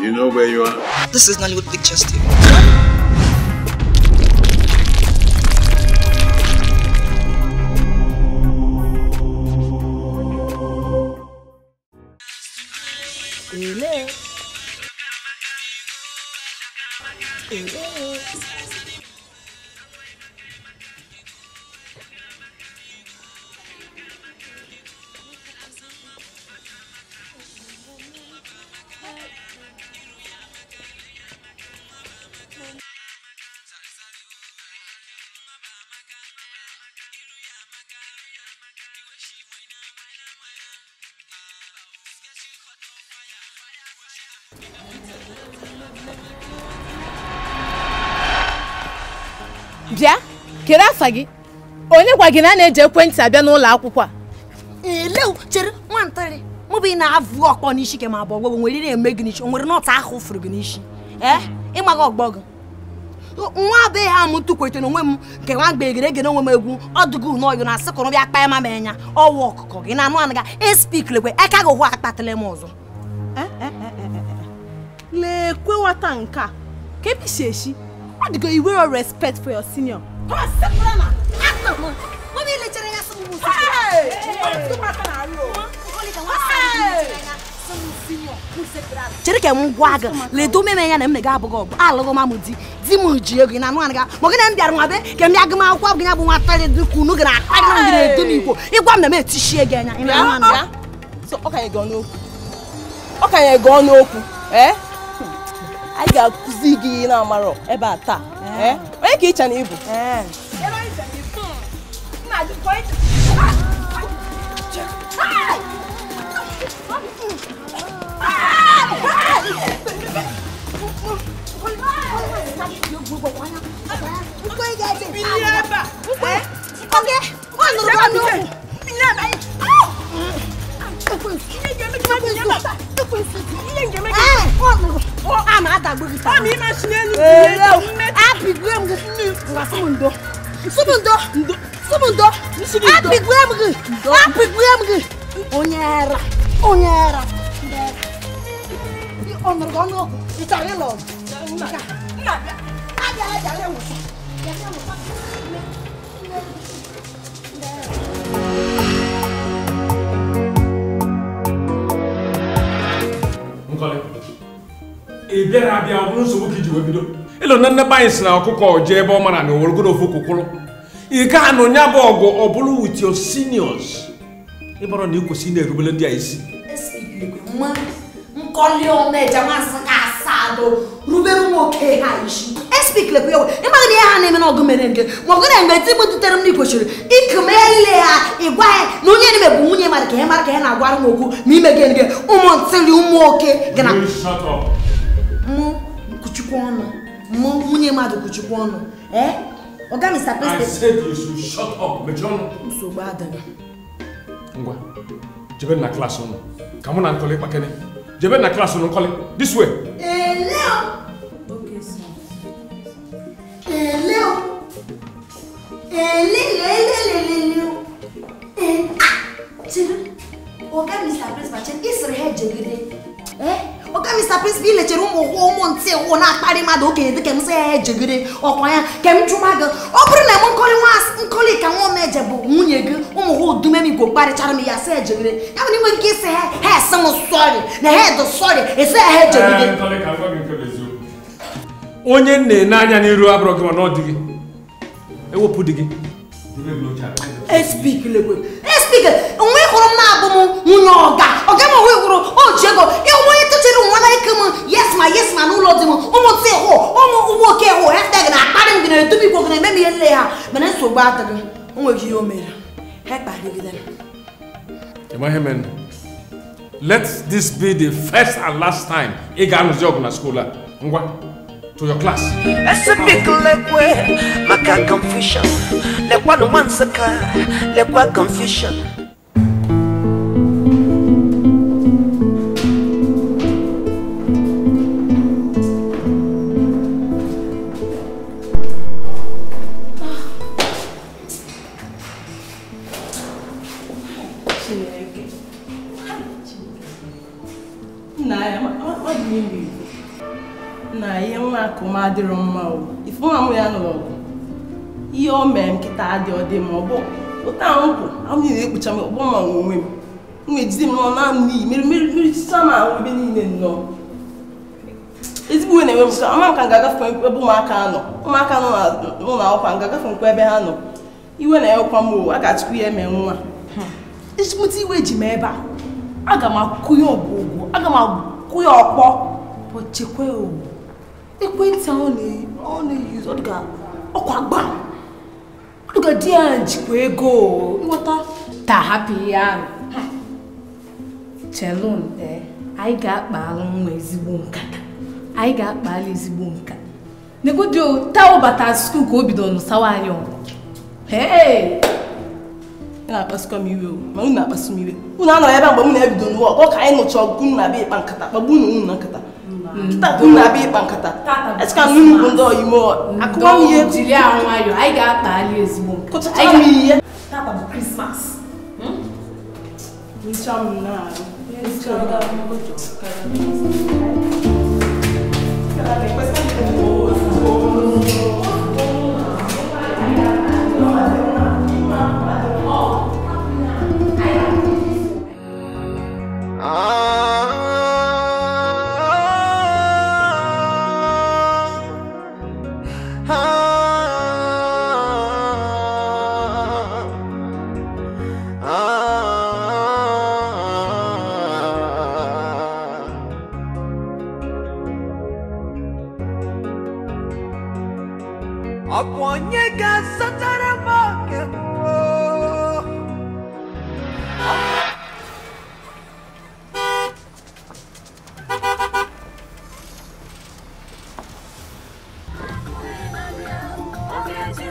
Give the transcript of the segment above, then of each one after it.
You know where you are? This is Nollywood Pictures TV. Bia, kere afa gị. Onye gwa gị na na-eje ekwentị abịa n'ụlọ akwụkwọ a? Lew, chere, nwantịrị. Mụ bụ ị na-avụ ọkpọ n'isi ke ma abụọ gwọ nwere na-eme gị n'isi. O nwere nọta ahụ fụrụ gị n'isi. Ịmaga ọgbọ gị. Nwa be ha m tụkwete n'onwe m nke nwa gbegere ege n'onwe m egwu ọdụgụ n'ọyụ na asị kọrọ bịa kpaa ma enya ọwụ ọkụkọ gị na anụ anaga espik lekwe aka gị hụ akpatele m ọzọ. Lekwe nwata nke a. Ka ebe isi eshi. Ọ dịgo iwe respect for your senior. Chere ka m gwa gị ledo meme ya na m ga abụghị ọgụ alụghị m amụ di m ji ego na anụ anaga ma gị na m bịara nwa be ka m bịa gị m akwụkwọ gị ya bụ nwa tari dị ka unu gị na akpa gị na edo n'igbo ịgwa m na m etishie gị anya so ọ ka nye gị ọnụ okwu anyị ga-akụzi gị na amarọ ebe a taa onye ka ịcha na ibu Ilo na nne si na ọkụkọ je ebe ọ mara na owergodo ofu kokoro ị ga anụ nya bụ ọgụ ọ bụrụ with your seniors ịbọrọ na ikwesị na-erubele ndị a isi nkọli ọmeja masị ka asado rubere nwoke ha isi espik lekwe ya ịmaghị na ihe ha na-eme n'ọgụ mere nke ma ọgụ na-eme ti butere m n'ikwesịrị ikumele ha ịgwa ya na onye n'ime bụ nwunye mara ka ya mara ka ya na-agwara m okwu ma ime gị ụmụ ntịrị ụmụ oke gị na kuchukwu ọnụ nwunye mmadụ kuchukwu ọnụ Oga Mr. President. I said you should shut up, Mejono. Nsogbu adịghị. Ngwa, jebe na class unu. Ka mụ na Nkọli kpakene. Jebe na class unu Nkọli. This way. Leo. Okay, sir. Leo. Leo. Oga Mr. President, isiri he jegide. Oga Mr. President lechere ụmụ ntị ụmụ na-akparị mmadụ okenye dịka m sị ya jegide ọkwa ya ka m jụma gị ọ bụrụ na m nkọli ka nwa meje bụ nwunye gị ụmụ ha odumem igbo kparịchara m ya sị ya jegide ya bụ na inwe ike isi ha ese m sọrị na ha dị sọrị esi ha jegide onye nne n'anya n'iru abụrụ gị mana ọ dị gị ewepụ dị gị Speak, onwe hụrụ m na-abụ m nwunye ọga m onwe hụrụ o ji ego onye tụchiri nwa na ike m yes ma n'ụlọ dị m ụmụ ntị hụ ụmụ ụgbọ oke hụ hashtag na akparị m gị na edobe igbo gị na eme m ihe nle ha mana nsogbu adịghị o nweghị ihe o mere ha kparịgidere let this be the first and last time ị ga-anụzi ọgụ na school a ngwa to your class. Let's speak lekwe, maka confusion. Lekwa no mansaka, lekwa confusion. What do you mean? Na ihe nwa akụma adịrọ mma o. Ife nwa m ya nụrụ ọgụ. Ihe o mere nkịta adị ọ dị ma ọ bụ ụta ahụ kwụ ahụ niile ekpucha m ọgbọ ma onwe m. M ejide m nọ na n'iyi mmiri sisa m ahụ ebe niile nnọọ. Ezigbo uwe na-enwe m ka ama m ka ga-agafe ebe ụmụaka nọ. Ụmụaka nọ n'ụlọ akwụkwọ ga-agafe nkwa ebe ha nọ. Iwe na-ewekwa m o, a ga-achịkwa ihe eme nwa. Ezigbote iwe ji m ebe a. Aga m akwụ ya ọgwụgwụ, aga m akwụ ya ọkpọ. Chekwe o. Ekwentị ahụ na-eyuzu ọdịga ọkwa gba. Ọdịga di ya njikwa ego. Nghọta ta hapụ ya. Chelụn, anyị ga-akpalụ nwa ezigbo nkata. Anyị ga-akpalụ ezigbo nka. Negodio taa ụbata skuul ka o bidoro n'ụsawa anyị ọnụ. Hey! Ị na-akpasukwa m iwe o, ma unu na-akpasu m iwe. Unu anọ ebe mgbe m na-ebido n'ụwa ọ ka anyị nụcha ọgụ unu na-abịa ịkpa nkata kpagbu unu na nkata. Nkịta unu na-abịa ịkpa nkata. Echika m unu bụ ndị oyimo akụwa m ihe jiri ahụ nwayọ anyị ga-akpali ezigbo nka. Kụchacha m ihe. Tata bụ Krismas. Ncha m na-arụ.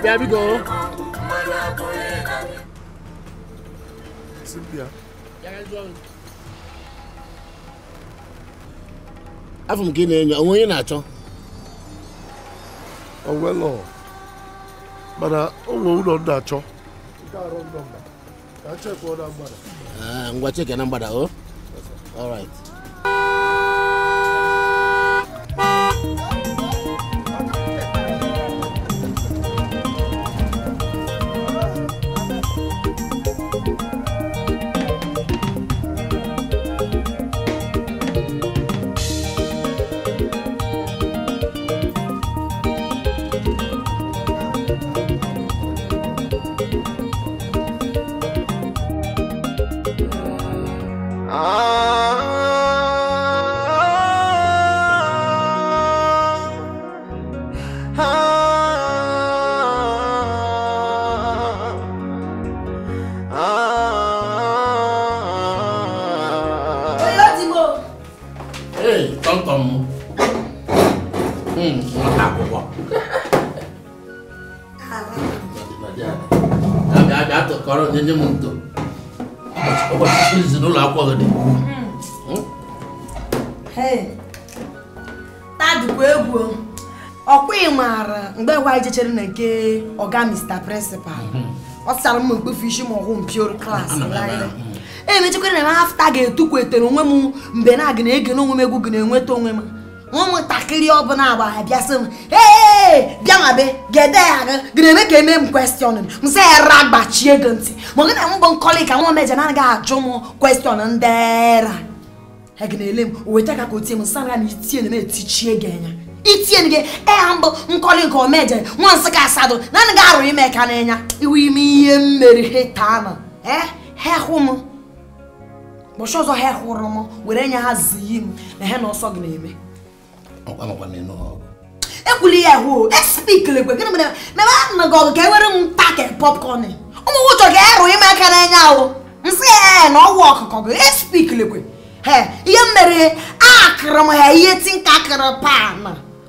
There we go. Cynthia. Afọ m ka ị na-enyo onwe onye na-achọ. Well, mana ụlọ ụlọ ndị achọ. Ngwa cheke na mgbada o. All right. Chere na nke ọga Mr. Principal. Ọ sara m mkpefu isi ma ọhụ mpioro klaasị laịrị. Emechekwere na m afta ga-etukwetere onwe m mgbe na-aga na-ege n'onwe m egwu gị na-enweta onwe m. Nwa m ntakịrị ọbụla agba abịa sị m bịa ma be gede ya gị na-eme ka eme m kwestịọn m sị ya ra gbachie gị ntị ma ọ gị na mbọ nkọlị ka nwa meje na-anaghị ajụ m kwestịọn ndị era ha gị na-ele m o weta ka otie m sara na itie na etichie gị anya itien gị mbụ nkọlị nke omeje nwa nsị ka asado na anaghị arụ ime ka n'anya iwe ime ihe mmeri heta na ha hụ m bọchị ọzọ ha hụrụ m were nye ha ziyi m na ha na ọsọ gị na-eme ekwuli ya hụ espiklegwe gịnị mere mebe anaghị ọgụ ka e were m take popcorn ụmụ nwụchọ ga-arụ ime aka n'anya ahụ nsị na ọwụ ọkụkọ gị espiklegwe ihe mere akụrụ m ha ihe tinka akụrụ pan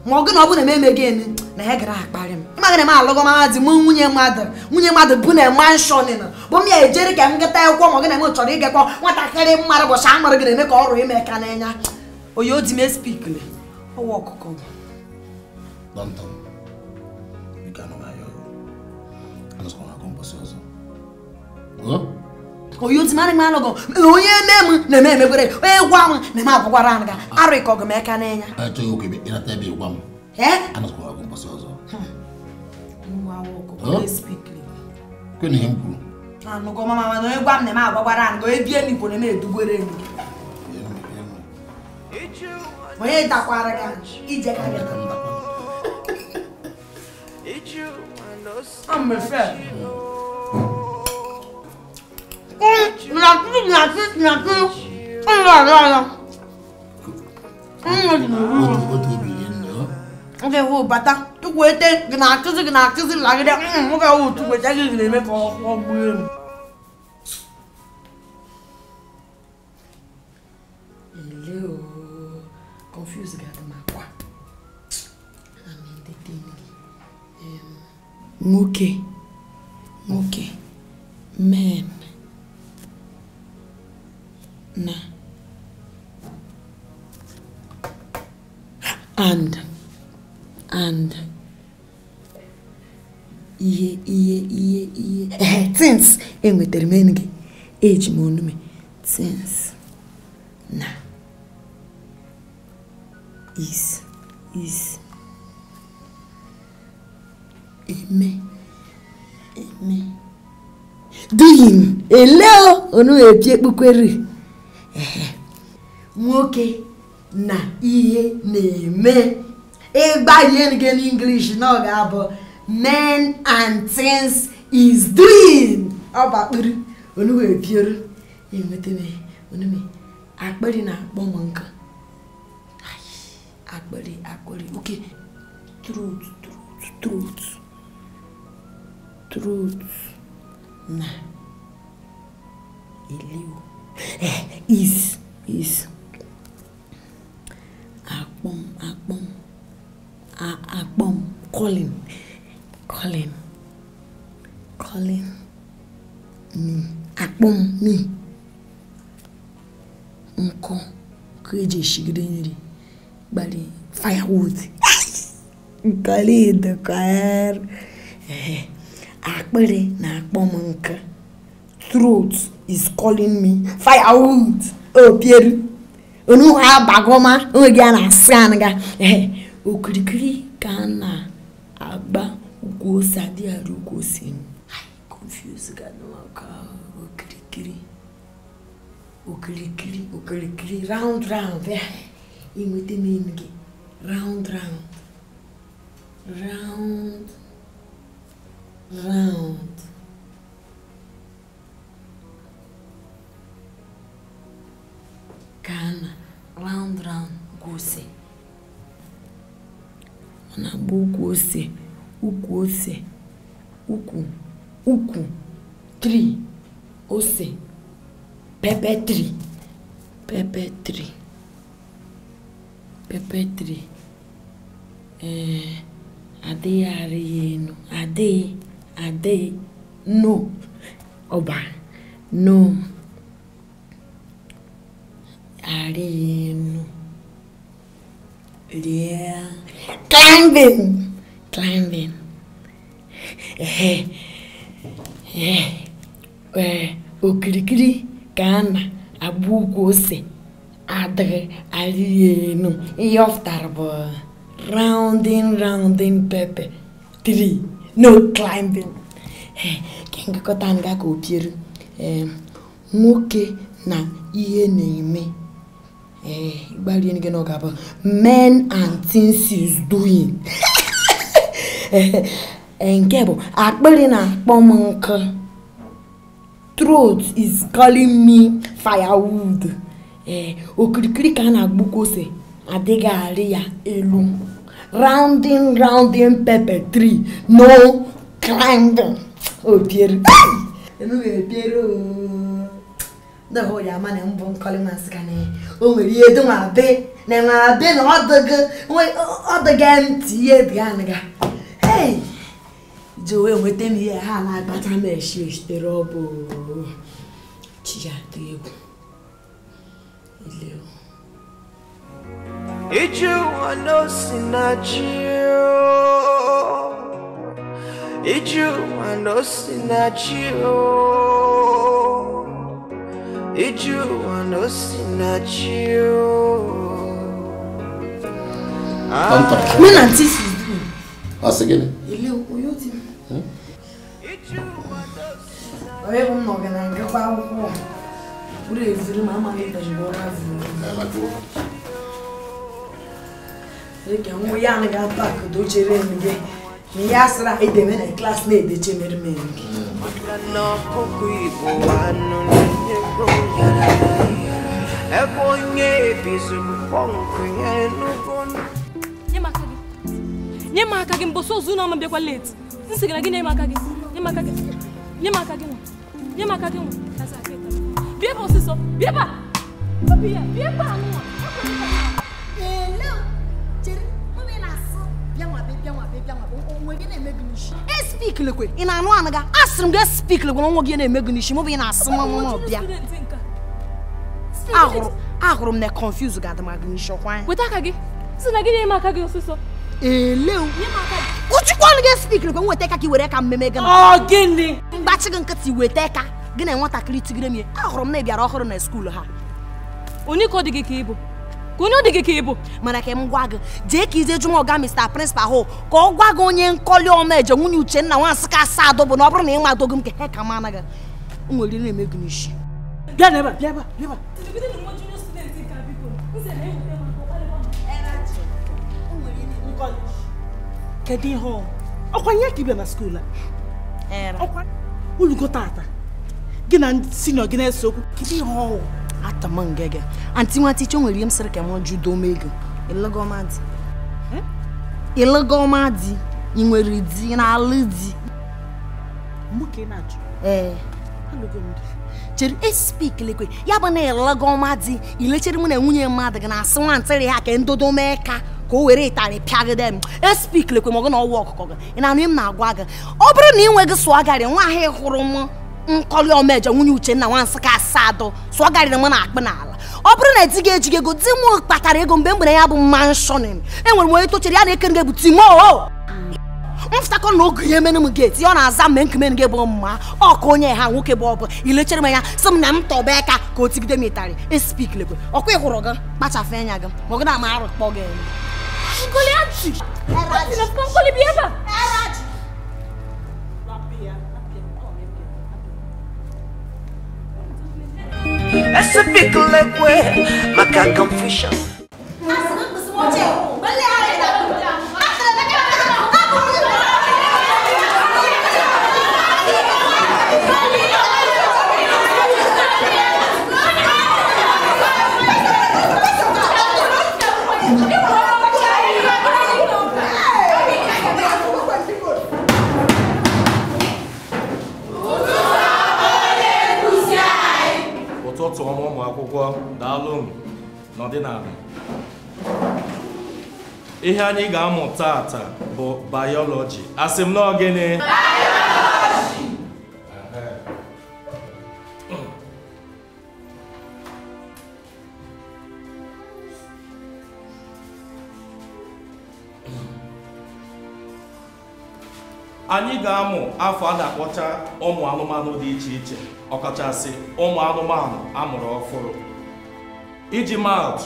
ma ọ gị na ọ bụ na eme gị na ha gara akparị m ịmaga na m alụgọ mmadụ m nwunye mmadụ bụ na manshọn na bụ m ya ejere ka m gata akwụkwọ ma ọ gị na m chọrọ ịgakọ nwatakịrị mmadụ ụbọchị amara gị na-eme ka ọrụ ime ka n'anya Oyoo di m espikle ọwụ ọkụkọ Oyoo ti mani malogo. Oye nemu na me megore. Oye gwa na ma gwara anga. Ari ko go me ka na nya. Acho oke be ina tabe gwa m. Ana ko agwo paso ozo. Nwa wo ko speak. Ko ni hemkuru. Anu go mama no gwa na ma gwara anga. Ebie ni ko na me edugwere ni. Oye dakwara ga ije ka ga. I'm a friend. Okay, who bata to wait gna kizi like that. Okay, who to wait again make all hello. Confused ga ma kwa. Nwoke men na and things enwetere men gị eji m onu me things na is eme doing hello onu epi ekpukwere nwoke na ihe na-eme ịgba ihe nke in English na ọ ga-abụ men and things is doing ọbakpụrụ onu epiere enweteme onu me akpịrị na-akpọ m nka akpịrị okay truth na iliu is akpom calling me akpom me nko keje shigide nyiri bali firewood kali de kaer akpere na akpom nka throat is calling me firewood pieru onu ha bagoma oge na asanga okirikiri kana agba ugo sadi arugo sin confused ga no ka okirikiri round imute mengi round kana round gose na buku ose uku 3 ose pepper 3 ade no oba no arenu yeah climbing okirikiri kana abugo ose adre arenu yoftarbo rounding pepper 3 no climbing kenga kotanga ko pieru nwoke na ihe na-eme gbari ni geno gaba men and things is doing engebo akpiri na akpom nka throat is calling me firewood okirikiri ka na agbukose adiga ari ya elu rounding pepper 3 no climbing pieru enu pieru the whole yamane mbon calling maskane o nwere ihe do ma be na odaga ntie bianaga hey jowe nwete mi ihe ha na agbata ma eshitere obo chia tego ileo Iju ano sinachio Iju ano sinachio Iju wano sinachio. Tonto. Me and sis is doing. What's again? Ile Oyoo team. Oye, I'm not gonna go back. Ure eziri mama leta jibora vu. Eke nwo ya na ga back do chere nge. Ni yasra ide me na class na ede chemere me. No kokuibo anu nyego yara. Ebo nye bisu ponku yenu gon. Nyema akagi mboso zuna ma bekwa late. Nsigara gi nyema akagi. Nyema akagi. Nyema akagi. Nyema akagi. Kasa aketa. Bieba osiso. Bieba. Bieba. Bieba anu. Hello. Chere, mo be na so. Bia wa. Onwe gi na emegunishi. E speak lekwe. Ina anu anaga. Asrim ga speak lekwe onwe gi na emegunishi. Mo be na so mo bia. Ahuru m na confuse ga da magunishi okwan. Weta akagi. Sina gi nyema akagi osiso. Hello. Uchukwan ga speak lekwe nwete ka ki were ka mmeme ga. Oh gini. Mgbachi ga nkati wete ka. Gị na nwata kiri tigire m ahụrụ m na bịara ọhụrụ na skuul ha. Onye ka ọ dị gị ka ịbụ? Ka onye ọ dị gị ka ịbụ? Mana ka m gwa gị, jee ka ije jụọ ọga Mr. Principal hụ ka ọ gwa gị onye nkọli ọmeje nwunye Uchenna nwansị ka asa adọ bụ na ọ bụrụ na ị madogo m ka he ka mana gị. Nwere na-eme gị n'isi. Bịa n'ebe, bịa. Kedu ihe ọ? Ọkwa nye ka ị bịa na skuul a? Ọkwa ulugo tata. Gị na senior gị na-ese okwu. Kedu ihe ọ? Atamangege. Anti nwa ticho nwere m sịrị ka m judo mego. Illegomadi. Illegomadi. I nwere di na alụ di. Mụ ka ị na-ajụ. Alụgo m di. Chere speak lekwe. Ya bụ na illegomadi, ilechere mụ na nwunye mmadụ gị na-asị nwantịrị ha ka ndodo mee ka o were ịtarị pịagide m. Speak lekwe ma ọ gụ na ọwụ ọkụkọ gị. Ị na-anụ m na-agwa gị. Ọ bụrụ na ị nwe gị sụọ garị nwa ahụ hụrụ m nkọli omeje nwunye Uchenna nwansị ka asa adọ sụọ garịrị m na-akpị n'ala. Ọ bụrụ na di ga-eji ego di m kpatara ego mgbe mgbere ya bụ mansioning. Enwere m onye tochere ya na-ekere gị bụ Timo. Mftakọ na oge ya emene m geti ọ na-aza mgbe nkemene gị bụ mma ọ ka onye ha nwoke bụ ọbụ ilechere m ya sị m na m tọba aka ka o tigide m ịtarị espik lekwe ọkwa ị hụrụ gị kpachafụ anya gị ma ọ gị na ama arụ kpọ gị Ese pickle lekwe maka confusion. Ụtụtụ ọma ụmụ akwụkwọ daalụ m n'ọdịnala. Ihe anyị ga-amụ tata bụ biology. Asị m na gịnị? Biology. Anyị ga-amụ afọ a na-akpọcha ụmụ anụmanụ dị iche iche, ọkachasị ụmụ anụmanụ amụrụ ọfụrụ. Iji maatụ,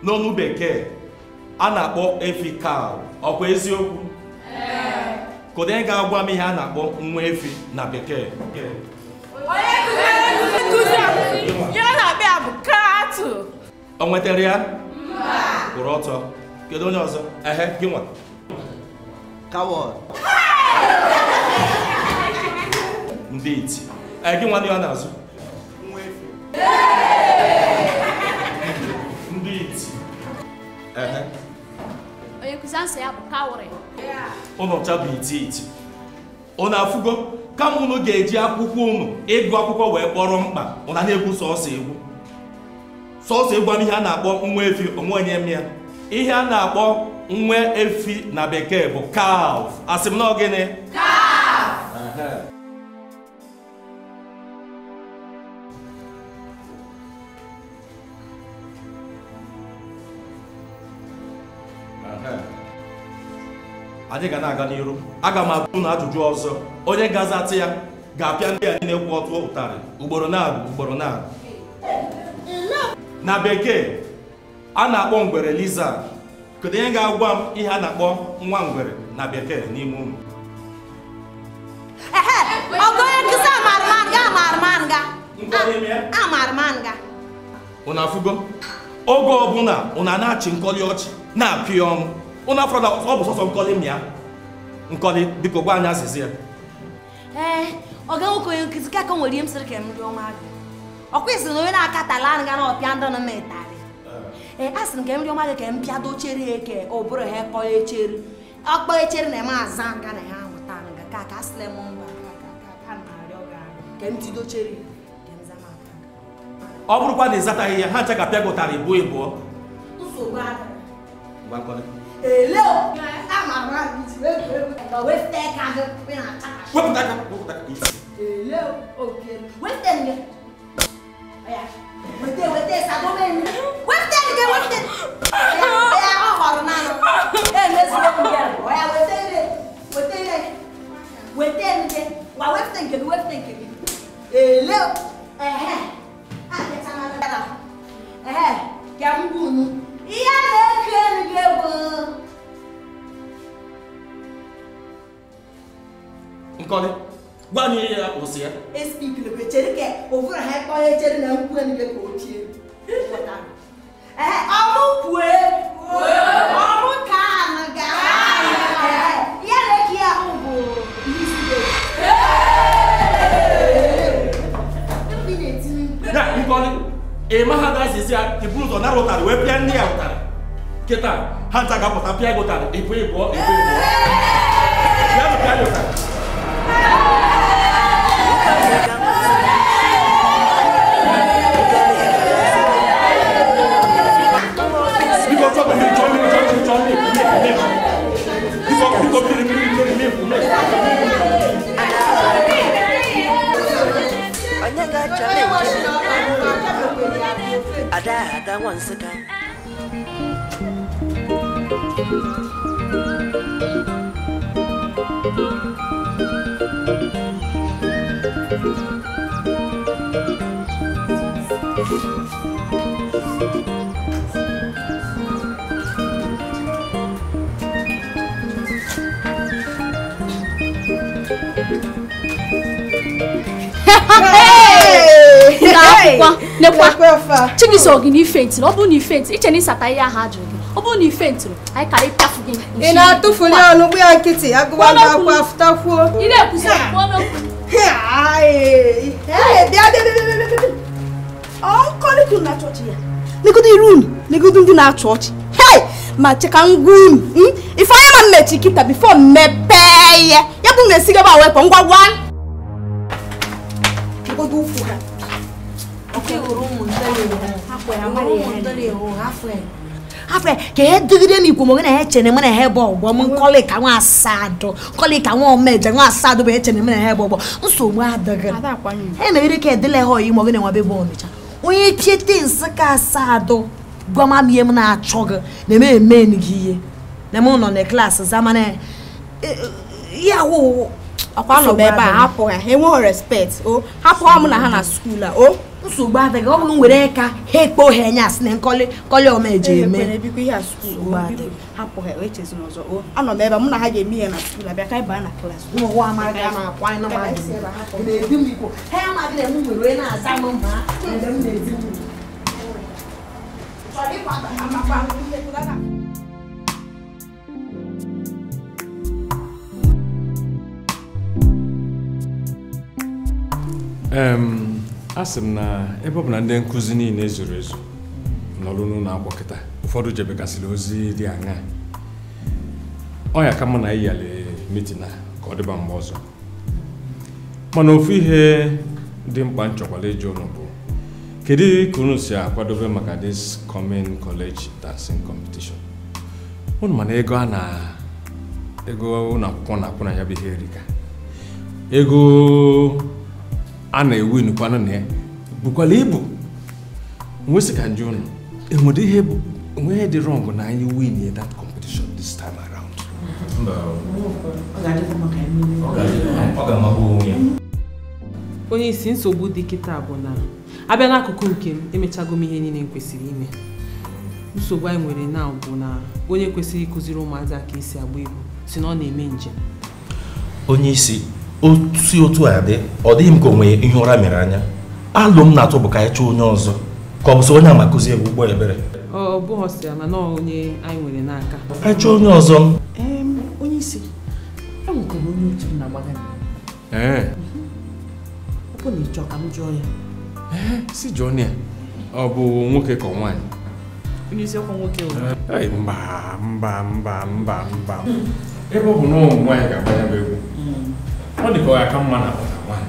n'olu bekee a na-akpọ efi cow, ọkwa eziokwu? Kedu onye ga-agwa m ihe a na-akpọ nwa efi na bekee? O nwetara ya? Kwụrụ ọtọ. Kedu onye ọzọ? Gị nwa. Coward. Ndị iti. Gị nwa ndị ọ na-azụ? Ndị iti. Onye nkụzi ansị ya bụ coward. Ụnụ cha bụ iti. Ụnụ afụgo kama ụnụ ga-eji akwụkwọ ụnụ ịgụ akwụkwọ wee kpọrọ mkpa ụnụ na-egwu sọọsọ egwu. Sọọsọ egwu ama ihe a na-akpọ nwa efi onwe onye m ya. Ihe a na-akpọ nwa efi na bekee bụ calf. Asị m na gịnị? Calf. Anyị ga na-aga n'iru. Aga m ajụ na ajụjụ ọzọ. Onye gazatị ya ga-apịa ndị a niile kwụ ọtụ ụtarị ugboro na-abụ. Na bekee a na-akpọ ngwere lizard. Kedu ihe ga-agwa m ihe a na-akpọ nwa ngwere na bekee n'ime ụmụ? Unu afụgo? Oge ọbụla unu na-achị nkọli ọchị na-apịa ọnụ. Unu afọrọ ọ bụ sọsọ nkọli m ya. Nkọli biko gwa anyị azịza ya. Ọ ga-nwoke onye nkịtị ka nwere ihe m sịrị ka m rịọ nwa gị. Ọ kwesịrị na onye na-akatala anyị ga na ọpịa ndụ na metarị. A sịrị ka m rịọ nwa gị ka m pịado chere eke ọ bụrụ ha kpọọ echere. Ọkpọ echere na-eme aza nga na ha nwụta nga ka asịrị m mba ka na-arịọ gị ka m tido chere. Ọ bụrụkwa na ịzataghị ya ha ncha ka pịa gụtara ibu ịbụọ. Nsogbu adịghị. Ngwa nkọli. Hello. Amara gị wepụta aka gị na-ata. Wepụta aka. Hello. Okay. Wepụta gị. Oya. Wete sadome ni. Wepụta gị wepụta. Oya ọ họrọ n'anụ. Mesịrị m gị. Oya wete gị. Wa wepụta nke gị. Hello. Ka m gwunu. Ihe na-eke gị bụ Nkọli, gwa anyị ihe ya kwụsị ya. Espikile kwe chere ke ovura ha kpọ ya chere na nkwu ni ke ko tie. Ọmụ kwue. Ọmụ ka na ga. Ya na ki ya bụ isi. Na Nkọli, ma ha ga-asịsị ya ibu ụzọ na rụtarị wee pịa ndị ya ụtarị. Kịta ha ncha ga-apụta pịa gị ụtarị ịbụ ịbụọ. Ya bụ pịa gị ụtarị. Ada once again. Chigisi ogini faint. Ọ bụ na faint. Iche ni sata ya ha ajụ gị. Ọ bụ na faint, anyị karị pịafụ gị. Ị na-atụfuli ọnụ gbu ya nkịtị, agụba na-akwa afụtakwuo. Ị na-ekwusi ọkpọ n'okwu. Ọkọlịkụ na chọọchị ya. Negodu iru unu, negodu ndị na-achọ ọchị. Ma cheka ngwa unu. Ife onye ma mmechi kịta bifo mepee ya. Ya bụ na-esi gaba wepụ ngwa gwa. Negodu ụfụ ha. Afre ke digide ni kumo na chene mo na hebo bo mo nkole ka nwa asado nkole ka nwa omeje nwa asado be chene mo na hebo bo nsogbu adaga na ire ke dele ho yi mo gene nwa be bo oncha onye piete nsaka asado gwama mie m na achoga na me men giye na mo no na class zamana ya wo akwa no be ba hapo ha enwe respect o hapo ha mu na ha na school a o nsogbu adaga ọ bụrụ nwere ka ha ekpo ha nya asị na nkọli omeje eme ebikwa ihe a school hapụ ha echezi n'ọzọ o anọ m ebe mụ na ha ga-eme ihe na school abịa ka anyị baa na class ụmụ amaghị ya na-akwa anyị na-ebi m ikwu ha amaghị na emu nwere onye na-aza m mba ebe m na-ebi m chọrọ ịkwada amakwa asị m na ebe ọ bụ na ndị nkụzi niile zuru ezu n'ọrụ n'ụlọ akwụkwọ kịta ụfọdụ jebekasịrị ozi dị aṅa ọ ya ka mụ na iyali mitin ka ọ dịba mgbe ọzọ mana ofu ihe dị mkpa nchọkwala ịjụ ụnụ bụ kedu ka unu si akwadobe maka this coming college dancing competition ụnụ mana ego ụlọ akwụkwọ na-akwụ na ya bụ ihe erika ego a na-ewin kwanụ na ya bụkwala ibu nwesị ka njụ ụnụ enwere ihe dị wrong na anyị win that competition this time around. Onye isi nsogbu dị kịta bụ na abịa n'akụkụ nke m emechago m ihe niile kwesịrị ime. Nsogbu anyị nwere na bụ na onye kwesịrị ịkụziri ụmụazị ka esi agba egwu si na ọ na-eme njem. Onye isi otu a dị ọ dịghị m ka onwe ihe ụra mere anya. Alụ m na-atụ bụ ka anyị chọọ onye ọzọ ka ọ bụ onye amakụzi egwu gbọ ebere. Ọ bụ hostel mana onye anyị nwere n'aka. Anyị chọọ onye ọzọ. Onye isi enwekọrọ onye otu na-agbaga. Ọ bụ na ịchọ ka m jụọ ya. Si jụọ ya. Ọ bụ nwoke ka nwaanyị? Onye isi ọkwa nwoke o. Mba. Ebe ọ bụ na ụmụ nwaanyị ga-agbanya bụ egwu. Ọ dị ka ọ ya ka mma na nwaanyị.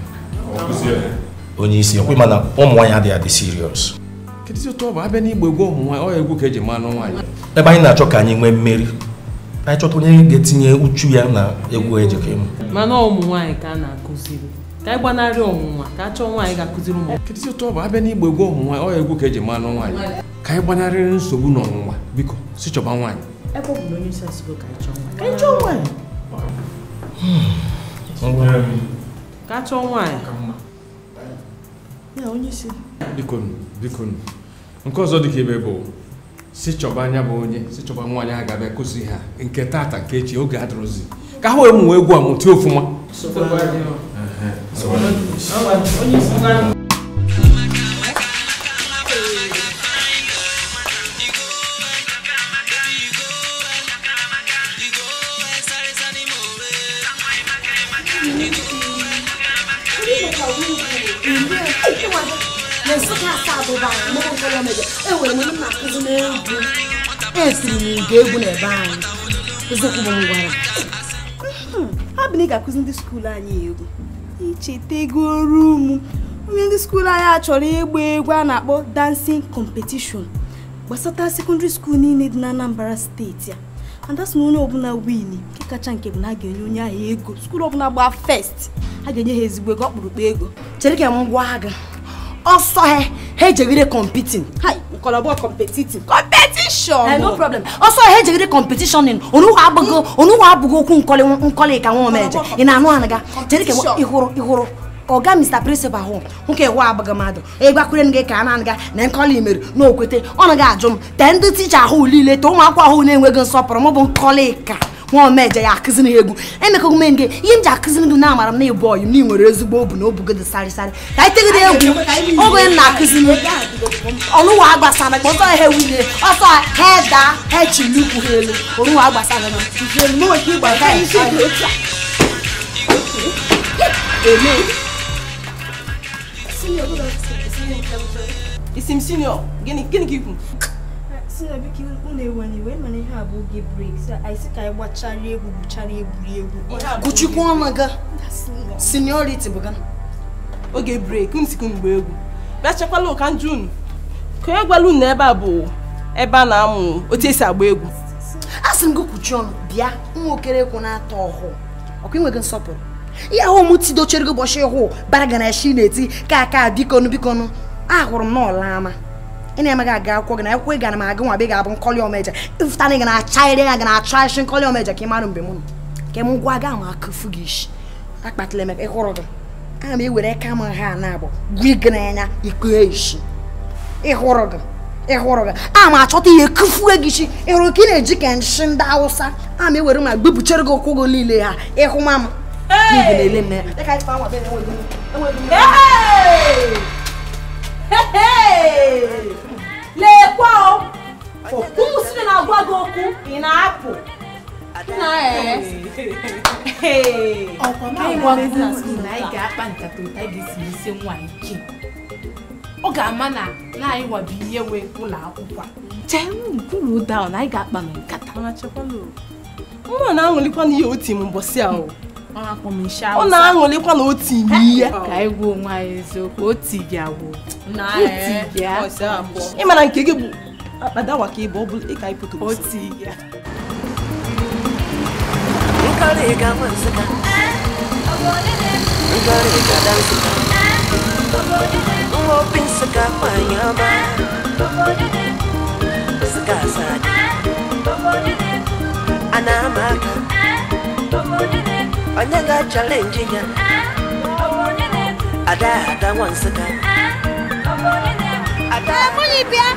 Onye isi ọkwa mana ụmụ nwaanyị adịghị adị serious. Kedu otu ọ bụ abịa n'igba egwu ụmụ nwaanyị? Ọ egwu ka eji manụ nwaanyị. Ebe anyị na-achọ ka anyị nwee mmeri, anyị chọta onye ga-etinye uchu ya na egwu ejike m. Mana ụmụ nwaanyị ka a na-akụziri. Ka anyị gbanarị ọnwụnwa ka a chọọ nwaanyị ga-akụziri ụmụ. Kedu otu ọ bụ abịa n'igba egwu ụmụ nwaanyị? Ọ egwu ka eji manụ nwaanyị. Ka anyị gbanarịrị nsogbu na ọnwụnwa, biko si chọba nwaanyị. Ebe ọ bụ na onye isi asịgo ka anyị chọọ nwaanyị. Ka anyị chọọ nwaanyị. Ka a chọọ nwaanyị. Ya onye isi. Biko. Nke ọzọ dị ka ebe bụ si chọba anya bụ onye si chọba nwaanyị ha ga-abịa kụzi ha nke tata nke echi oge adịrọzi ka ha wee mụọ egwu a mụta ofụma. Ha bụ na ị ga-akụzi ndị skuul anyị egwu icheta ego rumu onye ndị skuul anyị achọrọ ịgba egwu a na-akpọ dancing competition gbasata sekọndịrị skuul niile dị na Anambra steeti a andasị na onye ọbụla win nke kacha nke bụ na a ga-enye onye ahụ ego skuul ọbụla gbaa first a ga-enye ha ezigbo ego ọkpụrụkpụ ego. Chere ka m gwa gị ọsọ ha ejegide competing. Kolabo competition. No problem. Also he jegide competition in onu wa abụgo okwu nkọli ka nwa meje. Ị na-anụ anaga. Chere ka ihụrụ Oga Mr. Principal hụ nke wa abaga mmadụ. Egbakwure nga ka na anaga na nkọli mere na okwete. Ọ naga ajụ m. Te ndị teacher ahụ lile to ụmụ akwụkwọ ahụ na-enweghị nsọpụrụ m bụ nkọli ka nwa meje ya akụziri ha egwu. Emeka gume nge ihe m ji akụziri gị na amara m na ịbụ ọyị m nwere ezigbo obu na obugo dị sarịsarị. Ka anyị tegide egwu oge na akụziri ọnụ wa agbasana kpọtọ ihe wile ọsọ heda hechi nnukwu ha elu ọnụ wa agbasana na nwoke ịgba ka isi dị otu a. Isim senior gịnị ka ikwu? Senior biko unu ewenye wee mana ihe a bụ oge break so anyị sị ka anyị gbachara egwu gbuchara egwuregwu. Kuchukwu ọnụ ga seniority bụ ga oge break unu sikwu mgbe egwu bịa chekwala ụka njunu ka onye gwala unu ebe a bụ ebe a na-amụ otu esi agba egwu. Asị m gị kuchi ọnụ bịa nwa okere ekwu na-atọ ọhụụ ọkwa inweghị nsọpụrụ ihe ahụ m tidochere gị ụbọchị ịhụ bara ga na shi na-eti ka aka bikonu ahụrụ m n'ọla ama ị na-emaghị aga akwụkwọ gị na akwụkwọ ị gara m aga nwa be ga-abụ nkọli omeja ịfụtana ị ga na-acha ire ga na-achọ isi nkọli omeja ka ị mara mgbe mụ ka m gwa gị ahụ akụfu gị isi akpatala emeka ịhụrụ gị ana m ewere aka m ha na-abụ gwi gị n'anya ikpe isi ịhụrụ gị a ma achọta ihe kụfuo gị isi ịhụrụ ka ị na-eji ka nshi ndị Awụsa a ma ewere ma gbupụchere gị ụkwụ gị niile ha ịhụ ma m n'igwe na-ele m na ya lekwa ụmụ site na-agwa gị okwu ị na-apụ ọkwa na anyị ga-akpa nkata ụta ga-esi isi nwa ike ọ ga-ama na anyị wabi ihe wee ụlọ akwụkwọ cool down anyị ga-akpa na nkata nwa na-aṅụlikwa na ihe oti m mbọsị ahụ ọ na-aṅụlikwa na oti m ihe ka anyị gwa onwe anyị eziokwu oti gị agwụ ị mara nke gị bụ akpadawa ka ịbụ ọ bụla ịka ịpụta oti gị onye ga challenge ya ada once again Money bia.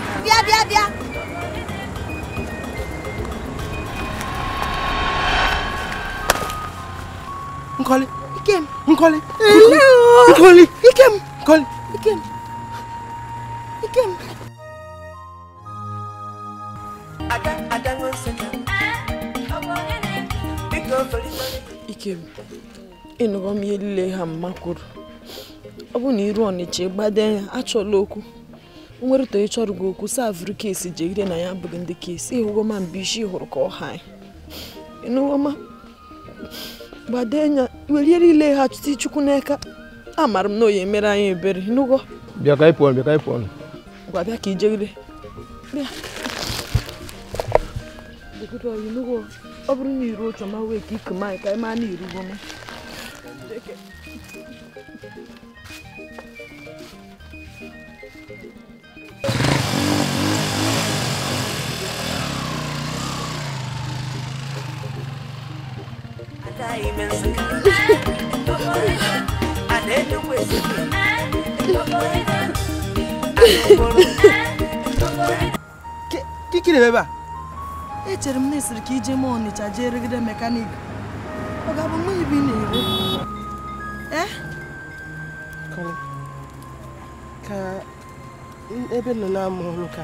Nkoli. Ikem. Nkoli. Nkoli. Ikem. Nkoli. Ikem. Ikem, ịnụgo m ihe niile ha mma kwuru. Ọ bụ na iru Ọnịcha gbade ya achọla okwu. O nwere to ịchọrọ gị okwu savụrụ kesi jegide na ya abụghị ndị kesi ịhụgo ma mbe isi hụrụ ka ọ ha. Ịnụgo ma gbade ya were ile ha chụtụ Chukwu n'aka. Amara m na oyi mere anyị ebere. Ịnụgo? Bịa ka ịpụ. Gwa bịa ka ijegide. Bịa. Ịnụgo? Ọ bụrụ na iru ocho ma wee ka iku mai ka ma na iru gomo. Kiki beba. Echere m na esiri ka ije m Ọnịcha jee regide mekanik. Ọ ga-abụ mụ ibi na-ere. Ka ebe nọ na-amụ ọrụ ka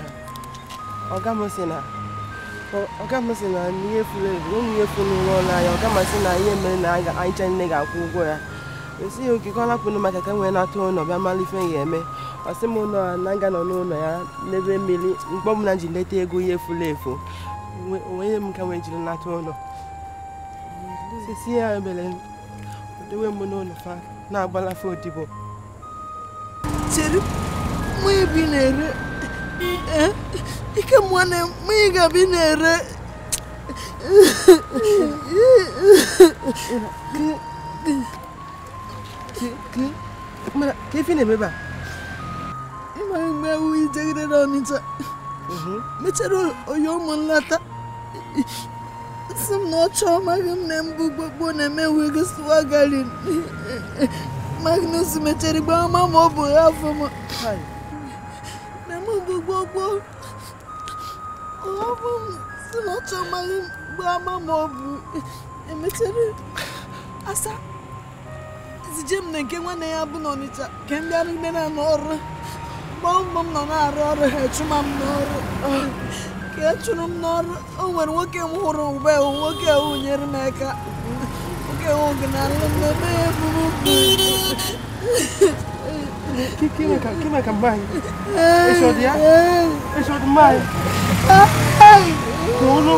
ọga m sị na n'ihe furu efu n'ụlọ ọrụ anyị, ọga m sị na ihe mere na anyị che nne ga-akwụ ụgwọ ya. Esi ya okike ọ lapụrụ maka ka nwee na-atụ ụlọ bịa mara ife ya eme. Ọ sị m ụlọ na nga nọ n'ụlọ ya n'ebe mmiri mkpọ m na ji leta ego ihe furu efu. Onwe m ka nwee jiri nata ụlọ. Sisi ya ebele dewe m n'ụlọ fa na-agbalafe odibo. Chere mụ ibi na-ere. Ike mụ na mụ ga-abi na-ere. Ka ife na-eme ba? Ịma mgbe ewu ijegide n'Ọnịcha. Mechara Oyoo ụmụ nlata. Sị m na ọ chọọ maghị m na mbụ gbogbo na-eme wege swagarin. Magnus mechara igbe ama ma ọ bụ afọ m. Na m bụ gbogbo. Ọ bụ m sị na ọ chọọ maghị m gbe ama ma ọ bụ emechara asa. Zije m na nke nwanne ya bụ n'Ọnịcha ka m bịara ide na n'ọrụ. Mgbe mbọ m nọ na-arụ ọrụ ha echuma m n'ọrụ. Ka echụrụ m n'ọrụ, o nwere nwoke m hụrụ mgbe nwoke ahụ nyere m aka. Nwoke ahụ gị na alụ m ebe ya bụrụ Kime ka mbayi? Eshodi ya? Eshodi mbayi? Kunu.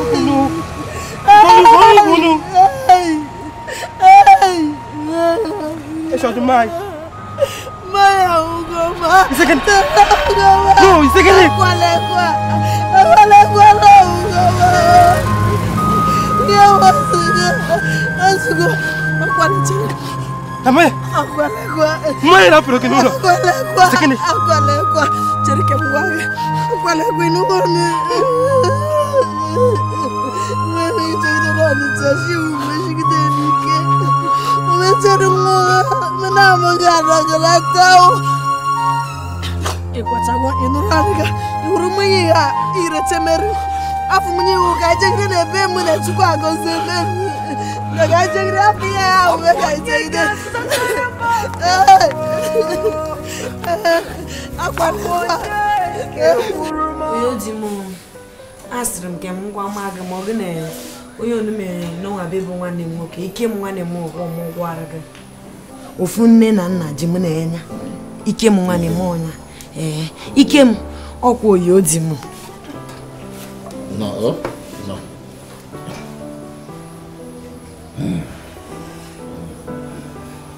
Eshodi mbayi? Maya ugoma. Second. No, second. Kwalekwa la ugoma. Ya wasugo. Asugo. Kwalechele. Amaya. Kwalekwa. Maya na pro kinuno. Kwalekwa. Second. Kwalekwa. Cherike mwawe. Kwalekwa inugoni. Mami chekidera ni tashi umeshikitenike. Umecherunga. Mana magara galakao. Ekwatago inuranga. Ihurumunyi ya iretemeru. Afumunyi ukajengre nebe mune chukwa gozeme. Ukajengre afiya ya ukajengre. Akwakwa. Oyoo di mo. Asịrị m ka m gwa ma gị ma ọ gị na onye onu mere n'ọnwa bebe nwanne m nwoke ike m nwanne m ọgwọ m gwara gị. Ofu nne na nna ji m na-enya ike m nwanne m ọnya. Ike m ọkwa Oyoo di m. No.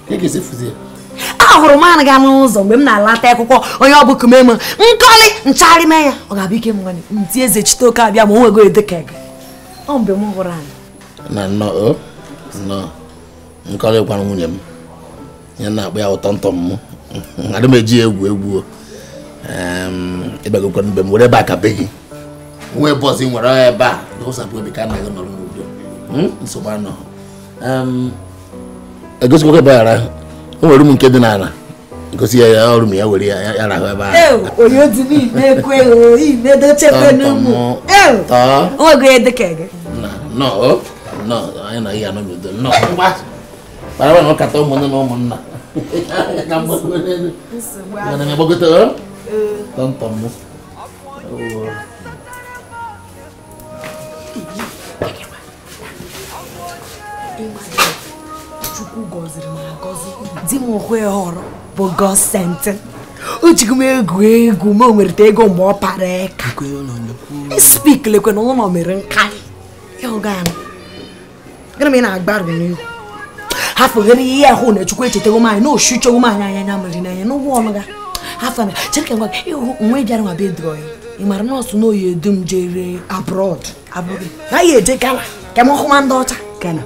Keke se fuzie. Ahụrụ m anaghị n'ụzọ mgbe m na-alata akwụkwọ onye ọ bụ kume m nkọli nchagharị mee ya ọ ga-abụ ike m nwanne ntị eze chite oke abịa ma o nwego Dikeh ọ mgbe m hụrụ anyị na no nkọli gwara nwunye m ya na-akpọ ya tonto m adị m eji egwu ịbagokwa mgbe m were ebe aka be gị nwee bọsị nwere ebe a ụsapụ ebe ka anaghị nọrọ n'udo nsogbu anọ egosikwa ebe ghara o nwere ụmụ nke dị n'ala Because ya ọrụ m ya were ya rahụ ebe ahụ. Oyoo dị n'ime ekwe o, ime dochekwe n'ụmụ. Oge Dikeh gị. No, anyị na ihe anọ n'udo. No, ngwa. Para na ọkata ụmụnne na ụmụnna. Ka mgbago n'elu. Mana m gbagote o? Tonto m. Chukwu gọziri m agọzi. Di m hụ ya ọrụ bụ God sent. O jigo m egwu ma o nwere ego mgbe ọ para eka. Speak lekwe na ụlọ mere nkarị. Ya ọ gaa. Gịnị m ị na-agbarụ n'ihu? Hafụ gịnị ihe ahụ na Chukwu echetego m anyị na oshuchego m anyị anya mere n'anya n'ụgbọ ọnụ ga. Hafụ na chere ngwa ịhụ nwe bịara nwa bedro ya. Ị mara nọọsụ na oyi edum jere abroad. Abụghị. Ha ya eje Ghana. Ka m ọhụma ndị ọcha Ghana.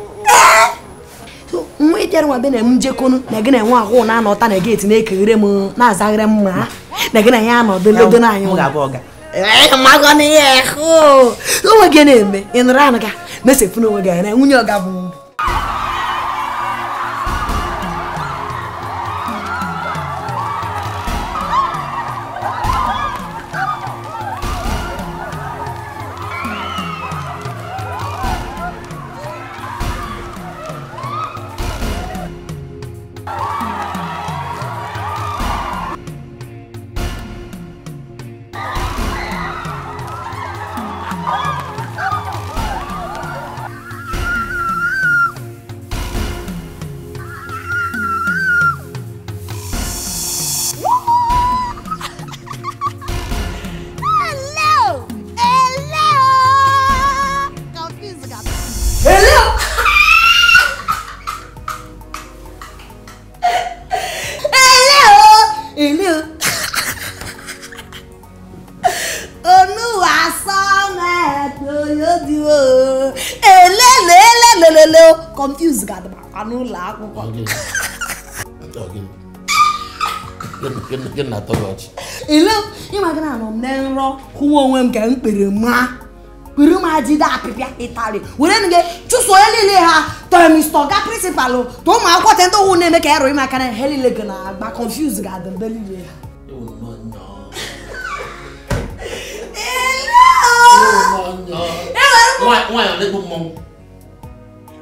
Nwa ịbịara nwa be na m jekonu na gị na enwe ahụ na-anọta na geti na-ekeghere m na-azaghere m ma na gị na ya anọdụ ledo na anyị magọ na ihe onwe gị na-eme ị nụrụ anụ ga mesepụ na onwe gị na nwunye ọga bụ confused ga n'ụlọ akwụkwọ. Gị na-atọ gị ọchị. Ile ịma gị na-anọ m na nrọ hụwa onwe m ka m kpere ma jide apịpịa ịtarị were nge chụso ya niile ha tọọ Mr. ga principal tụọ ụmụ akwụkwọ tenta hụ na-eme ka ya rụọ maka na ha niile gị na-agba confused ga adị mbe niile ha. Nwaanyị ọ na-egbu mmọnwụ.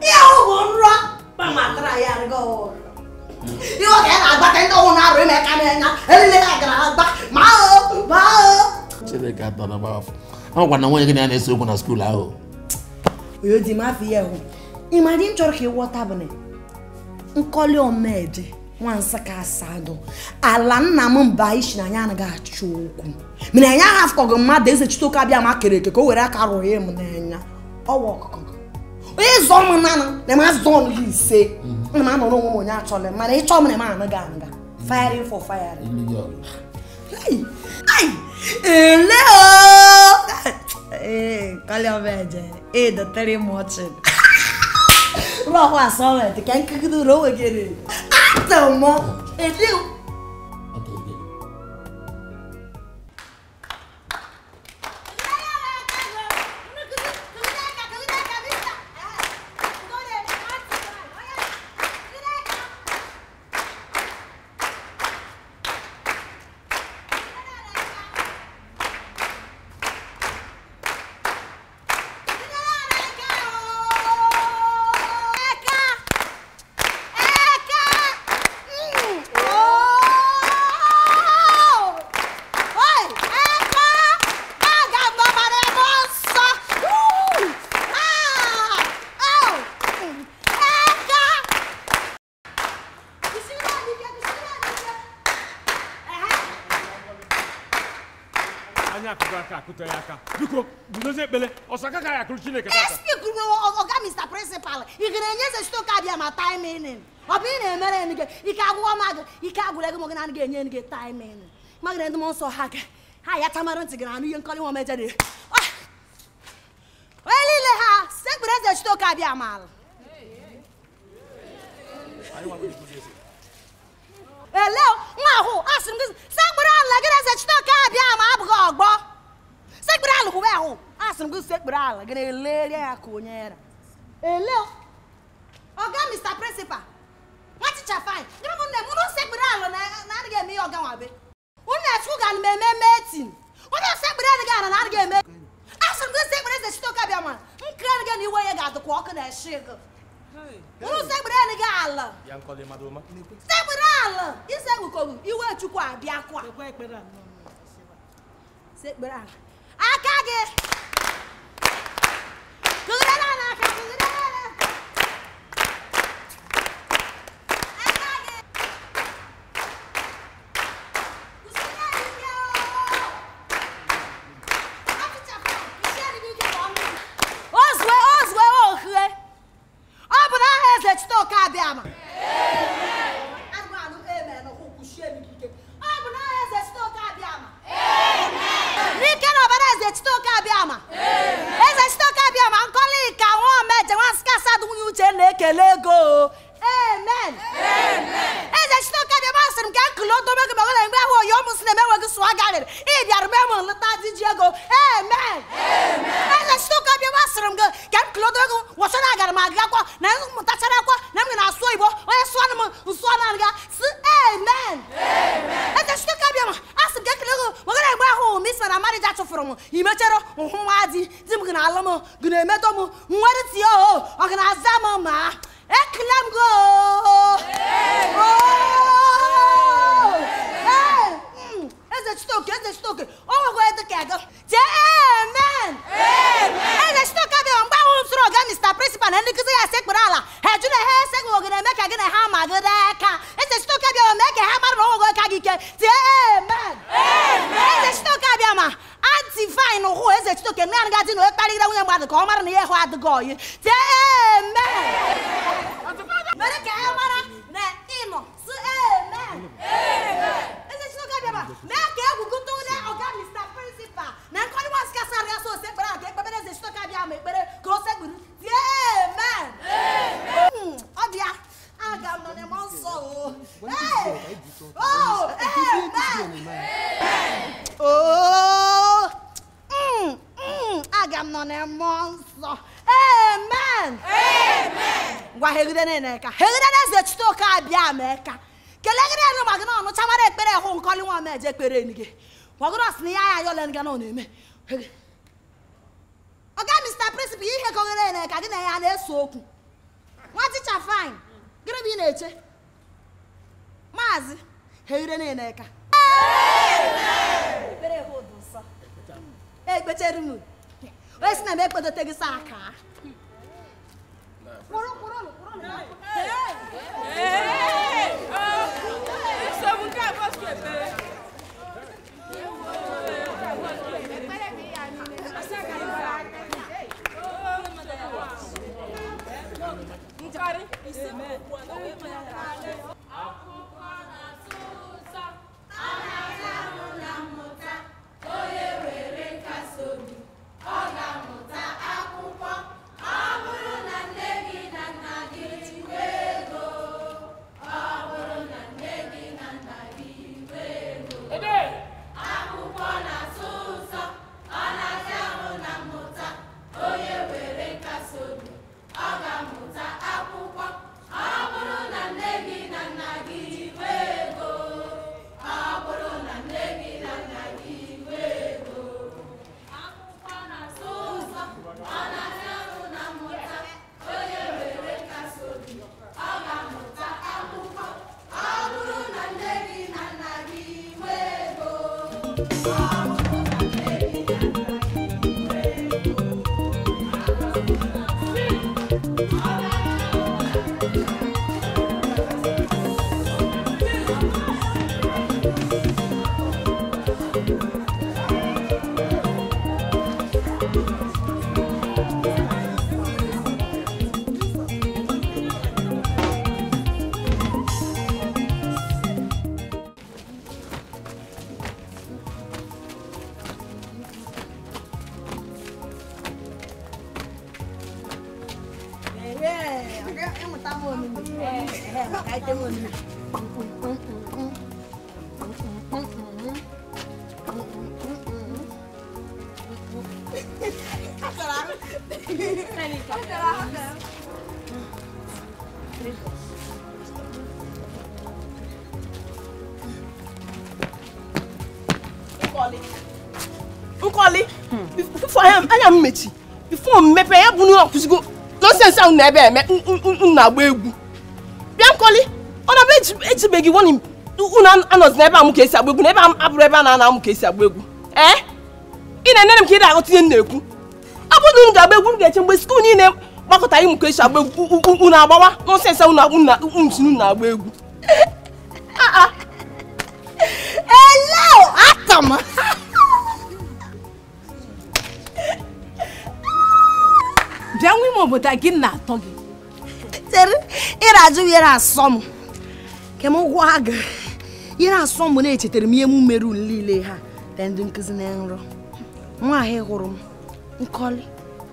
Ihe ahụ bụ nrọ kpamatara ya rịgo ihe ọ ga na-agbata ndị ọhụrụ na-arụ ime ka na-enya elile ya gara agba ma Chineke atọrọ m afọ. Ahụkwa na nwunye gị na ya na-ese okwu na skuul ahụ. Oyoo dị m afọ ihe hụ ịma dị m chọrọ ka ịghọta bụ na nkọli omeje nwansa ka asado ala nna m mba ishi na anya anaghị achọ okwu mere anya ha afọgọ mmadụ eze chitoke abịa ma kere eke ka o were aka rụọ ya m n'anya ọwa ọkụkọ onye zọọ m nanụ na ma zọọ gị ise na m anọrọ onwe m onye achọla mana ịchọ m na m anaghị anaga firing for firing ele kọli omeje the three watching Roho assolete, que é que durou aquele. Então, mo, entendeu? Biko, buzoze bele, osaka ka ya kruchine ke tata. Speak oga Mr. Principal. Igrenye se sto ka bia ma timing. Obi na emere nige, ike agwo mag, ike agwule go mo na nige enye nige timing. Magre ndo mo so ha ke. Ha ya tamaro ntigre anu ye nkoli wo meje de. Welile ha, se breze sto ka bia mal. Hello, nwa ho, asim gi, se gbara ala gere se sto ka bia ma abugo ogbo. Sekbral ko ba ho asim go sekbral gene lere ya ko nyera ele oga Mr. Principal What is fine? You don't say Bralo, not get me or Gawabe. Only a sugar and meeting. What I say Brad and I get me. Ask him to say what is the stock of your man. Can't get any way I got the walk and that sugar. You don't say Brad Gala. Young Collie Madoma. Say Brala. You say you were to quite be aqua. Say Brad. I can't get. Good on. anya mmechi before mmepe ya bụ na ọkụzigo nonsense ahụ na ebe eme na-agba egwu bịa nkọli ọ na-abụ ejibeghị wọni unu anọzi n'ebe amụ ka esi agba egwu na ebe abụrụ ebe a na-ana amụ ka esi agba egwu ị na-enere m ka ị na-aghọta ihe m na-ekwu ọ bụrụ na unu ga-agba egwu unu ga-eche mgbe skuul niile gbakọtara ịmụ ka esi agba egwu unu agbawa nonsense ahụ unu na-agba egwu hello atama bịa nwe ime obodo gị na-atọ gị ịrajụ yere asọ m ke m gwa gị yere asọ m na-echetara m ihe m mere niile ha ndị nkụzi na nrọ nwa ahụ hụrụ m nkọli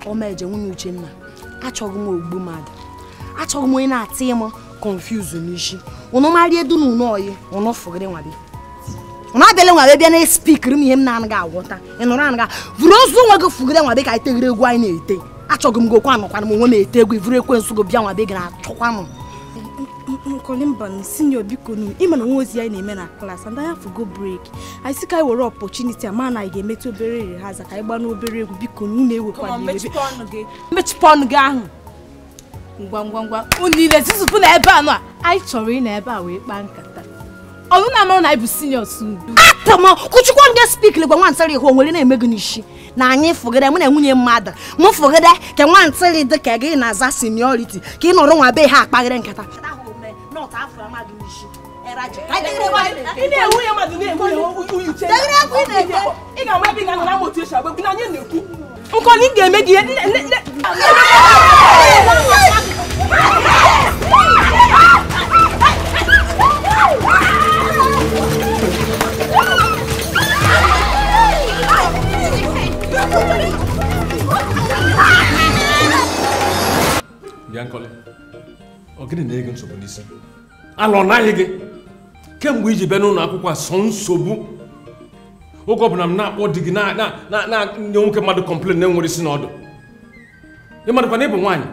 ọmaeje nwunye Uchenna achọghị m ogbu mmadụ achọghị m onye na-atị m confuse n'isi ụnụ marị edu na ụnụ oyi ụnụ fụgịrị nwabe ụnụ abịala nwabe bịa na-espikiri m ihe m na-anaghị agwọta ịnụrụ anaghị vụrụ ozu nwa gị fụgịrị nwabe ka itegiri egwu anyị na-ete achọghị m gokwa anọkwana m onwe m ete egwu ivụrụ ekwensu go bịa nwabe gị na-achọkwa m Nkolimba senior biko nu ịma na nwa ozi anyị na-eme na class and anyị go break anyị sị ka anyị were opportunity ama na anyị ga-emetụ obere rehearsal ka anyị gbaa n'obere egwu biko nu na-ewekwa mechipụ ọnụ gị ahụ ngwa unile zizupụ na ebe anụ a anyị chọrọ ị na ebe a wee kpaa nkata ọnụ na-amarụ na anyị bụ seniors ndu atama kuchukwu ndị speak legwa nwansịrị ihe o nwere na-eme gị n'isi na anyị fụgide mụ na nwunye mmadụ mụ fụgide ka nwansịrị dị ka gị na-aza seniority ka ị nọrọ nwa be ha akpaghịrị nkata nkọli ga-eme gị bịa nkọli ọ gịnị na-ege nsogbu n'isi alọ naghị gị kemgbe iji bịa n'ụlọ akwụkwọ a sọ nsogbu oge ọbụla m na-akpọ di gị na-nye nwoke mmadụ kọmplen na-enwere isi n'ọdụ ịmadụkwa na ịbụ nwaanyị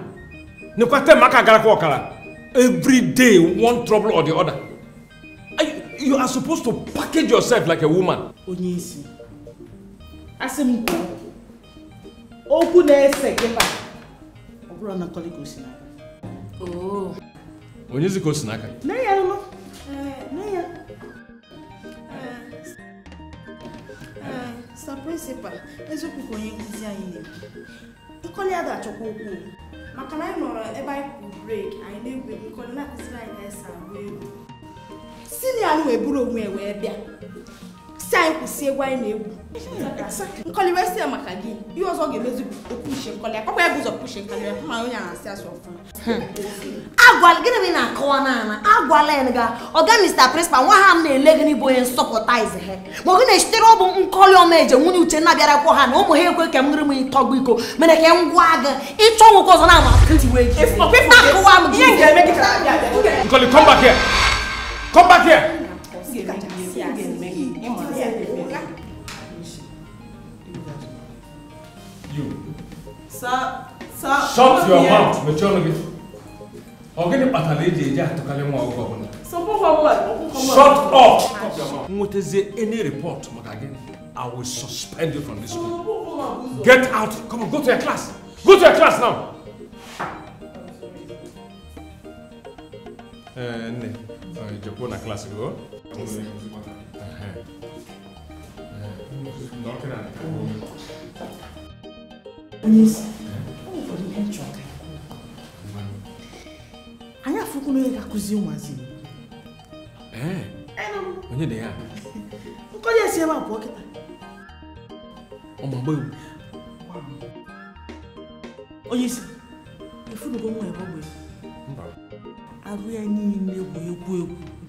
nekwa tem aka garakwa ọkara every day one trouble or the other you are supposed to package yourself like a woman. onye isi asị m kwuo okwu na-ese gị ma ọ bụrụ na nkọli ka o si n'aka onye zi ka o si n'aka na ya nọ na ya Sir Principal eziokwu ka onye nkụzi anyị na-ekwu nkọli ada achọkwa okwu maka na anyị nọrọ ebe anyị kwuru break anyị na-egwu egwu nkọli na-akụziri anyị na-ese agba egwu senior anyị wee buru onwe wee bịa si anyị kwụsị egwu anyị na-egwu nkọli wee si ya maka gị ihe ọzọ ga-emezi okwu uche nkọli akpakwa ya bụ ụzọ puche nkọli ya ma onye na-asị asụ ọfụma agwala gịnị bụ na-akọwa n'ala agwala ya ga ọga Mr. Principal nwa ha m na-ele gị n'ịbụ onye nsọpụtaizi ha ma ọ gị na-echitere ọ bụ nkọli ọmaeje nwunye Uchenna bịara kwọ ha na ụmụ ha ekwe ka m nri m ịtọgbu iko mere ka m gwa gị ịchọ nwoke ọzọ na-ama akụtiwe gị akụwa m gị ga-eme gị Nkọli, come back here. Come back here. You. Sir. Shut your mouth. Mechology. Ogene pataleje eje atokale nwa ogo ọbụla. Shut up. Nweteze any report maka gị, I will suspend you from this school. Get out. Come on, go to your class. Go to your class now. Nne. Jekwo na class go. Anyị afụkwu na onye ga-akụzi ụmụazị. Onye dị ya? Nkọli esi ebe a pụọ kịta. Ọmagbo iwu. Onye isi, efunugo nwa ebe ogbe. Arụ ya niile bụ egwu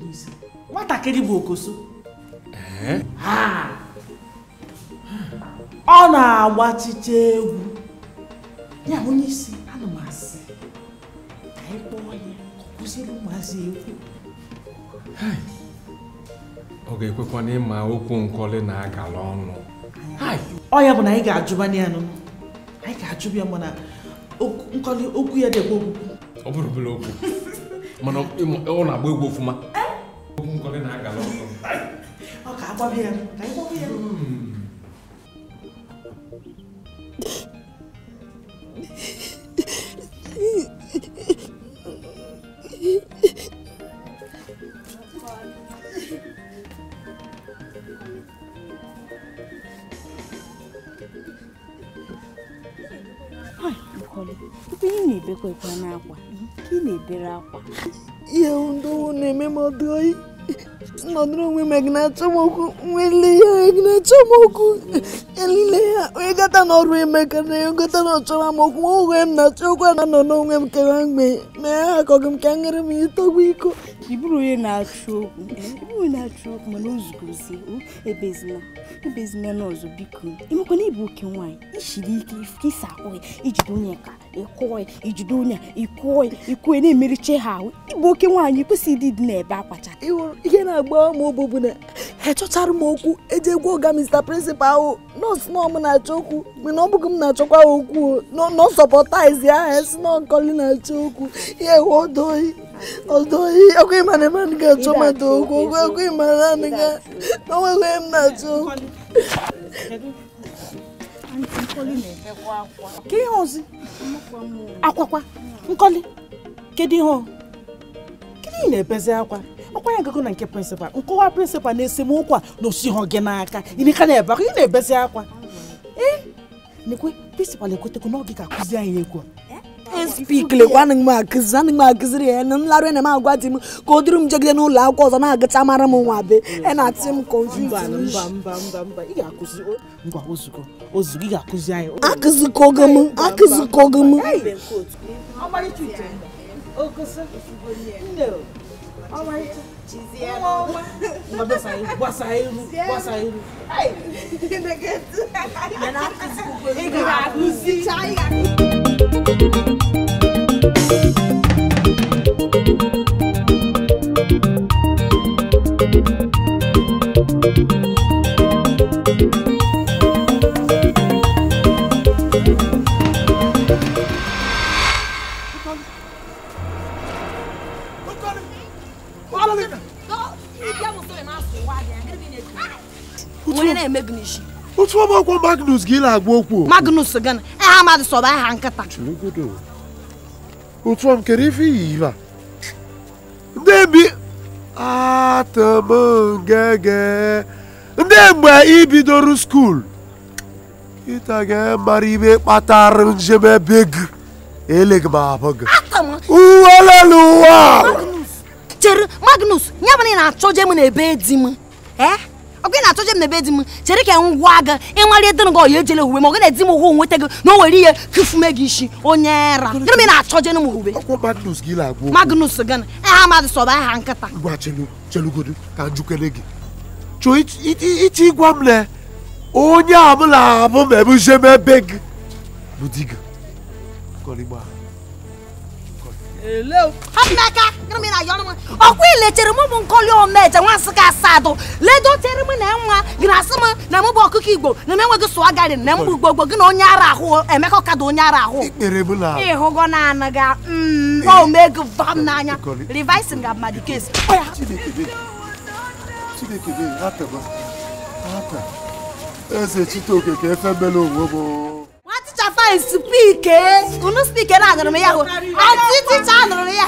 onye isi. Nwatakịrị bụ okoso. Ọ na-agbachicha egwu. Ya onye isi ana m asị ka anyị kpọọ ya kụziri ụmụazị egwu. Ọ ga-ekwekwa na ịma okwu Nkọli na-agala ọnụ. Ọ ya bụ na anyị ga-ajụba ya nụ. Anyị ga-ajụba ya mana Nkọli okwu ya dịkwa okwu. Ọ bụrụ bụla okwu. Mana ọ na-agba egwu ọfụma. Okwu Nkọli na-agala ọnụ. Ọ ga-agbaba ya. Ka anyị gbaba ya. Ini bekwe kwa n'akwa. Ini ebere akwa. Ya ndo na-eme m ọdụ nọdụrụ onwe m gị na-achọ m okwu nwele ya gị na-achọ m okwu elile ya onye gata n'ọrụ emeka na ya gata na ọchọrọ m okwu onwe m na-achọ okwu na nọ n'onwe m kewa mgbe na ya akọghị m ka nyere m ịtọgbu iko Iburu onye na-achọ okwu. Iburu na-achọ okwu mana ozugozie ebezina n'ọzọ biko. Imekwana ibu oke nwaanyị ishiri ike isa akwụghị ijide onye ka ịkụọ ijide onye ịkụọ na-emeriche ha ahụ ibu oke nwaanyị kwesịrị ịdị n'ebe akwacha ihe na-agba m obobu na ha chọchara m okwu eji egwu ọga Mr. Principal ahụ nọọsụ na ọmụ na-achọ okwu mana ọ bụghị m na-achọkwa okwu nọ sọpọtaizi ahụ esi na nkọli na-achọ okwu ihe ewe ọdọghị ọkụ ịma na eme ga-achọ mmadụ okwu ọkụ ịma na onweghị m na-achọ okwu ka ihe ozi akwakwa nkọli kedu ihe ị na-ebezi akwa ya gago na nke prịnsịpal nkọwa prịnsịpal na-esemokwu a na osi ha gị n'aka ịdịka na-ebe aka ị na-ebezi akwa nekwe prịnsịpal ekwetekwu n'oge ka akụzi anyị egwu spikilekwa anaghị m akụziri ya na m larụ na m agwa di m ka o duru m jegide n'ụlọ akwụkwọ ọzọ na-agacha mara m nwa be na-atị m konfuz mba ị ga-akụzi ngwa ozugbo ị ga-akụzi anyị akụzikogo m Otu ọgbakwa Magnus gị na-agba okwu Magnus gana aha mmadụ sọba aha nkịta otu ọm kere ife iyi ife a ndị bi atamngege ndị mgbe ibidoro skuul ịta ga-mara ibe kpatara njem ebe gị eleghị m abụ gị uwelelụwa chere Magnus ya bụ na ị na-achọje m n'ebe di m ọgụ ị na-achọje m n'ebe di m chere ka ngwa aga ịmara edịnụ gị ọya ejele uwe ma ọ gị na-edi m hụ nweta gị na o nwere ihe kifume gị isi onye era gịnị m ị na-achọje m uwe Magnus gị na-agwa Magnus gana aha mmadụ sọba aha nkịta ngwa chelugodo ka njukere gị chọọ iche ịgwa m na onye abụla abụ ma ebe jem ebe gị bụ di gị ọkwa ilechere m bụ nkọli omeje nwansị ka asadụ ledotere m na nwa gị na-asị m na m bụ ọkụkọ Igbo na m enweghị sụọ gari na m bụ gbogbo gị na onye ara ahụ Emeka Ọkada onye ara ahụ ịhụgo na anaga omego vam n'anya revising ga mmadụ kesi eze Chitoke ka efe mele onwe bụ Teacher fine speak unu speak na agara m ya ho anti teacher anụrụ ya